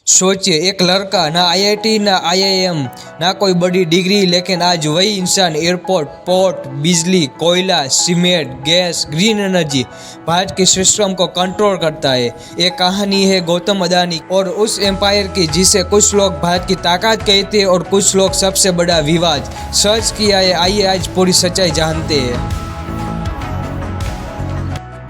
सोचिए, एक लड़का ना आईआईटी ना आईआईएम ना कोई बड़ी डिग्री, लेकिन आज वही इंसान एयरपोर्ट, पोर्ट, बिजली, कोयला, cement, gas, green energy, Bharat के सिस्टम को कंट्रोल करता है। ये कहानी है गौतम अदानी और उस एम्पायर की जिसे कुछ लोग भारत की ताकत कहते हैं और कुछ लोग सबसे बड़ा विवाद। सर्च किया है, आइए आज पूरी सच्चाई जानते हैं।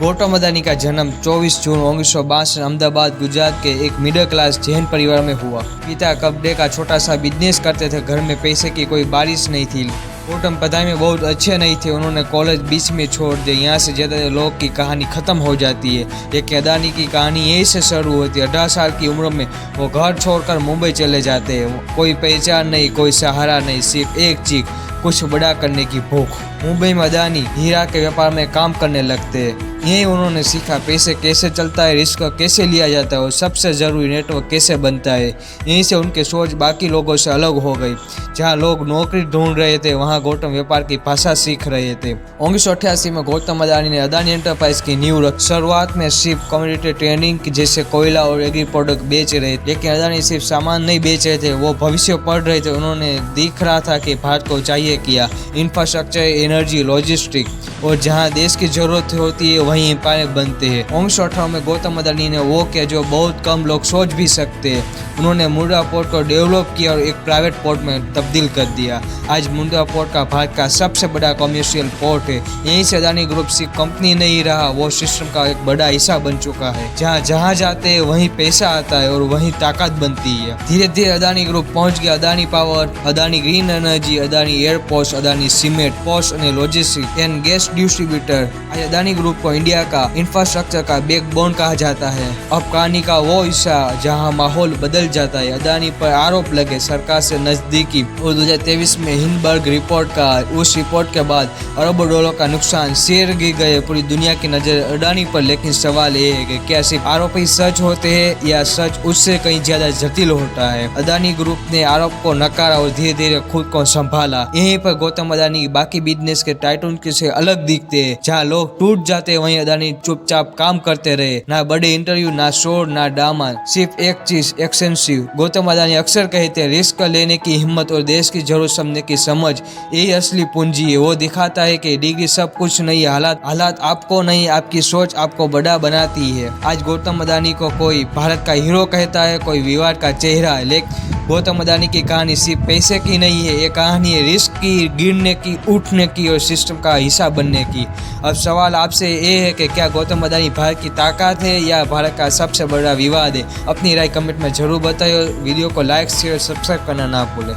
गौतम अदानी का जन्म 24 जून 1962 अहमदाबाद गुजरात के एक मिडिल क्लास जैन परिवार में हुआ। पिता कपड़े का छोटा सा बिजनेस करते थे। घर में पैसे की कोई बारिश नहीं थी। गौतम पढ़ाई में बहुत अच्छे नहीं थे। उन्होंने कॉलेज बीच में छोड़ दिया। यहाँ से ज़्यादा लोग की कहानी ख़त्म हो जाती है, लेकिन अदानी की कहानी यहीं से शुरू होती है। 18 साल की उम्र में वो घर छोड़कर मुंबई चले जाते हैं। कोई पहचान नहीं, कोई सहारा नहीं, सिर्फ एक चीख, कुछ बड़ा करने की भूख। मुंबई में अदानी हीरा के व्यापार में काम करने लगते हैं। यही उन्होंने सीखा पैसे कैसे चलता है, रिस्क कैसे लिया जाता है और सबसे ज़रूरी नेटवर्क कैसे बनता है। यहीं से उनकी सोच बाकी लोगों से अलग हो गई। जहाँ लोग नौकरी ढूंढ रहे थे, वहाँ गौतम व्यापार की भाषा सीख रहे थे। 1988 में गौतम अदानी ने अदानी एंटरप्राइज की नींव रखी। शुरुआत में सिर्फ कम्युनिटी ट्रेडिंग जैसे कोयला और एग्री प्रोडक्ट बेच रहे थे, लेकिन अदानी सिर्फ सामान नहीं बेच रहे थे, वो भविष्य पढ़ रहे थे। उन्होंने दिख रहा था कि भारत को चाहिए क्या, इंफ्रास्ट्रक्चर, एनर्जी, लॉजिस्टिक, और जहाँ देश की जरूरत होती है वहीं एम्पायर बनते हैं। 1918 में गौतम अदानी ने वो किया जो बहुत कम लोग सोच भी सकते हैं। उन्होंने मुंद्रा पोर्ट को डेवलप किया और एक प्राइवेट पोर्ट में तब्दील कर दिया। आज मुंद्रा पोर्ट का भारत का सबसे बड़ा कमर्शियल पोर्ट है। यहीं से अदानी ग्रुप सिर्फ कंपनी नहीं रहा, वो सिस्टम का एक बड़ा हिस्सा बन चुका है। जहाँ जाते हैं वहीं पैसा आता है और वहीं ताकत बनती है। धीरे धीरे अदानी ग्रुप पहुंच गया Adani power, Adani green energy, Adani airport, Adani cement, post और लॉजिस्टिक एंड गैस डिस्ट्रीब्यूटर। आज अदानी ग्रुप को इंडिया का इंफ्रास्ट्रक्चर का बैकबोन कहा जाता है। अब कहानी का वो हिस्सा जहां माहौल बदल जाता है। अदानी पर आरोप लगे सरकार से नजदीकी और 2023 में हिंडनबर्ग रिपोर्ट का, उस रिपोर्ट के बाद अरबों डॉलर का नुकसान, शेयर गिर गए, पूरी दुनिया की नजर अदानी पर। लेकिन सवाल ये है कि क्या सिर्फ आरोप ही सच होते हैं या सच उससे कहीं ज्यादा जटिल होता है। अदानी ग्रुप ने आरोप को नकारा और धीरे धीरे खुद को संभाला। यहीं पर गौतम अदानी बाकी बिजनेस के टाइटून से अलग दिखते हैं। जहाँ लोग टूट जाते हैं वहीं अदानी चुपचाप काम करते रहे। ना बड़े इंटरव्यू, ना शोर, ना ड्रामा, सिर्फ एक चीज, एक्सटेंसिव। गौतम अदानी अक्सर कहते हैं रिस्क लेने की हिम्मत और देश की जरूरत समझने की समझ, यही असली पूंजी है। वो दिखाता है कि डिग्री सब कुछ नहीं है, हालात आपको नहीं, आपकी सोच आपको बड़ा बनाती है। आज गौतम अदानी को कोई भारत का हीरो कहता है, कोई विवाद का चेहरा है, लेकिन गौतम अदानी की कहानी सिर्फ पैसे की नहीं है। ये कहानी है रिस्क की, गिरने की, उठने की और सिस्टम का हिस्सा बनने की। अब सवाल आपसे ये है कि क्या गौतम अदानी भारत की ताकत है या भारत का सबसे बड़ा विवाद है? अपनी राय कमेंट में जरूर बताइए। वीडियो को लाइक, शेयर, सब्सक्राइब करना ना भूलें।